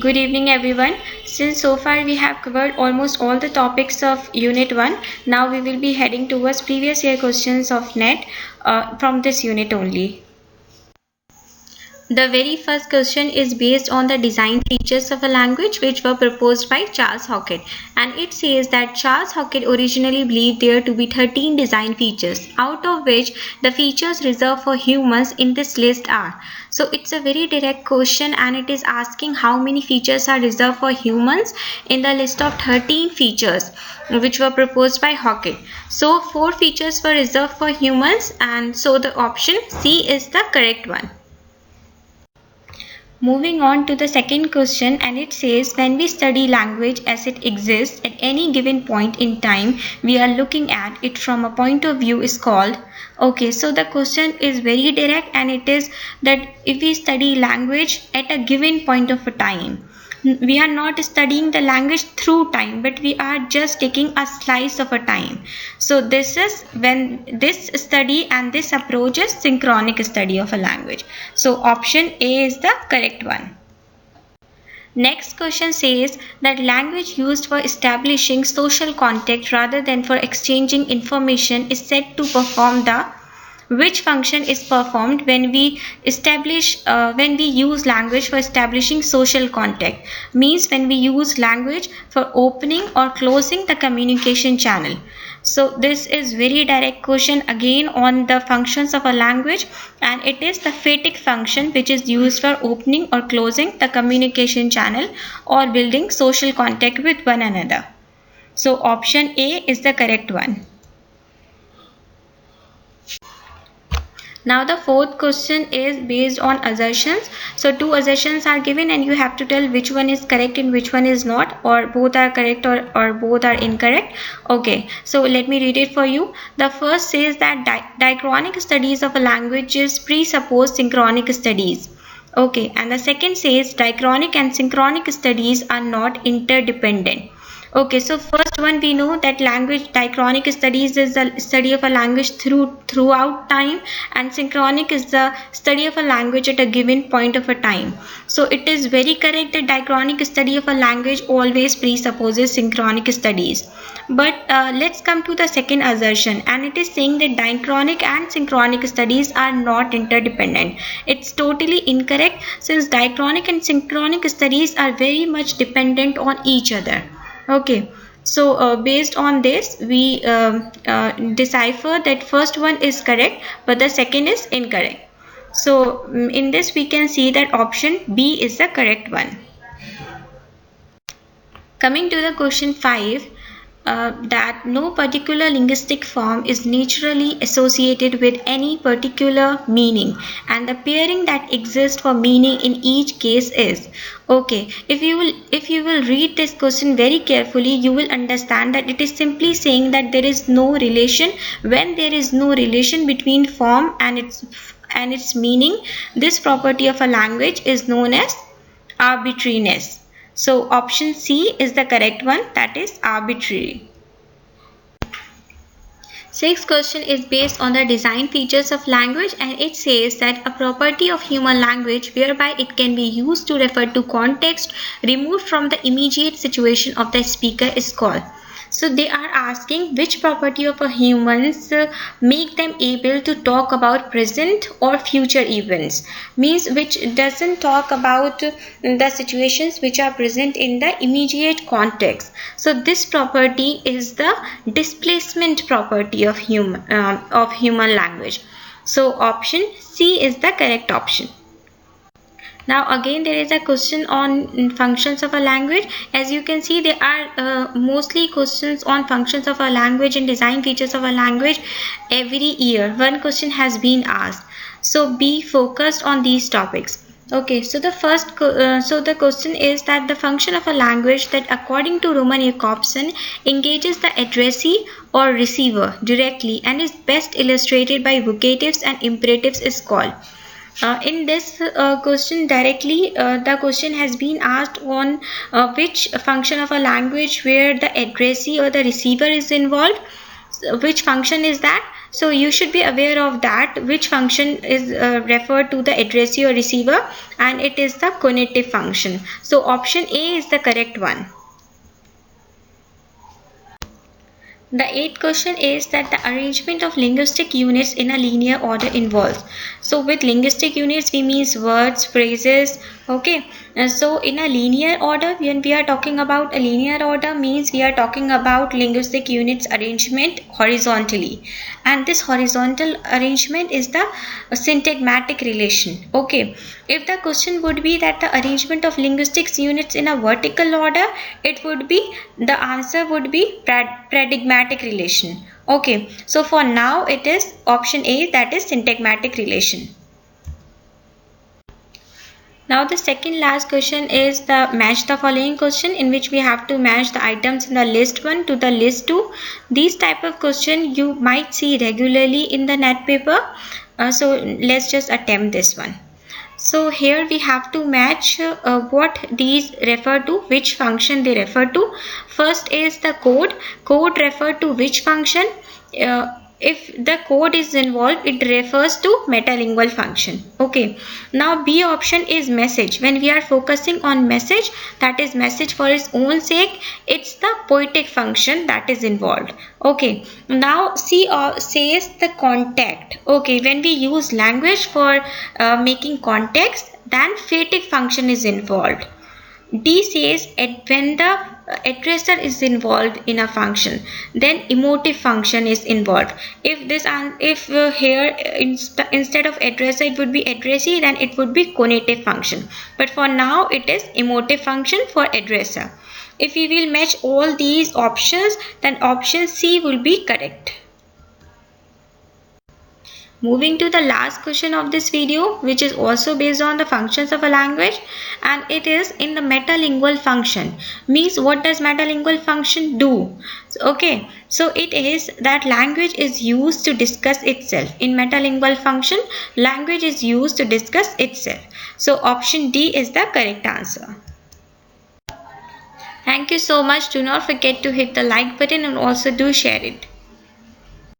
Good evening, everyone. Since so far we have covered almost all the topics of Unit 1, now we will be heading towards previous year questions of NET from this unit only. The very first question is based on the design features of a language which were proposed by Charles Hockett, and it says that Charles Hockett originally believed there to be 13 design features, out of which the features reserved for humans in this list are. So it's a very direct question and it is asking how many features are reserved for humans in the list of 13 features which were proposed by Hockett. So 4 features were reserved for humans, and so the option C is the correct one. Moving on to the second question, and it says when we study language as it exists at any given point in time, we are looking at it from a point of view is called. Okay, so the question is very direct and it is that if we study language at a given point of a time, we are not studying the language through time, but we are just taking a slice of a time. So this is when this study and this approach is synchronic study of a language. So option A is the correct one. Next question says that language used for establishing social contact rather than for exchanging information is said to perform the which function is performed when we use language for establishing social contact? Means when we use language for opening or closing the communication channel. So this is very direct question again on the functions of a language, and it is the phatic function which is used for opening or closing the communication channel or building social contact with one another. So option A is the correct one. Now the fourth question is based on assertions. So 2 assertions are given and you have to tell which one is correct and which one is not, or both are correct or both are incorrect. Okay, so let me read it for you. The first says that diachronic studies of a language presuppose synchronic studies. Okay, and the second says diachronic and synchronic studies are not interdependent. Okay, so first one, we know that language diachronic studies is the study of a language throughout time, and synchronic is the study of a language at a given point of a time. So it is very correct that diachronic study of a language always presupposes synchronic studies. But let's come to the second assertion, and it is saying that diachronic and synchronic studies are not interdependent. It's totally incorrect, since diachronic and synchronic studies are very much dependent on each other. Okay, so based on this we decipher that first one is correct but the second is incorrect. So in this we can see that option B is the correct one. Coming to the question 5, that no particular linguistic form is naturally associated with any particular meaning, and the pairing that exists for meaning in each case is. Okay, if you will read this question very carefully, you will understand that it is simply saying that there is no relation. When there is no relation between form and its meaning, this property of a language is known as arbitrariness. So option C is the correct one, that is arbitrary. Sixth question is based on the design features of language, and it says that a property of human language whereby it can be used to refer to context removed from the immediate situation of the speaker is called. So they are asking which property of a humans make them able to talk about present or future events, means which doesn't talk about the situations which are present in the immediate context. So this property is the displacement property of human language. So option C is the correct option. Now again there is a question on functions of a language. As you can see, there are mostly questions on functions of a language and design features of a language. Every year one question has been asked, so be focused on these topics. Okay, so the question is that the function of a language that according to Roman Jakobson engages the addressee or receiver directly and is best illustrated by vocatives and imperatives is called. In this question directly, the question has been asked on which function of a language where the addressee or the receiver is involved. Which function is that? So you should be aware of that which function is referred to the addressee or receiver, and it is the conative function. So option A is the correct one. The eighth question is that the arrangement of linguistic units in a linear order involves. So with linguistic units we means words, phrases, okay. So in a linear order, when we are talking about a linear order, means we are talking about linguistic units arrangement horizontally, and this horizontal arrangement is the syntagmatic relation, okay. If the question would be that the arrangement of linguistics units in a vertical order, it would be, the answer would be paradigmatic relation, okay. So for now it is option A, that is syntagmatic relation. Now the second last question is the match the following question, in which we have to match the items in the list 1 to the list 2. These type of question you might see regularly in the NET paper. So let's just attempt this one. So here we have to match what these refer to, which function they refer to. First is the code. Code refer to which function? If the code is involved, it refers to metalingual function, okay. Now B option is message. When we are focusing on message, that is message for its own sake, it's the poetic function that is involved, okay. Now C says the contact, okay. When we use language for making context, then phatic function is involved. D says when the addressor is involved in a function, then emotive function is involved. If this here instead of addressor it would be addressee, then it would be conative function. But for now it is emotive function for addressor. If we will match all these options, then option C will be correct. Moving to the last question of this video, which is also based on the functions of a language, and it is in the metalingual function. Means what does metalingual function do? Okay, so it is that language is used to discuss itself. In metalingual function, language is used to discuss itself. So option D is the correct answer. Thank you so much. Do not forget to hit the like button and also do share it.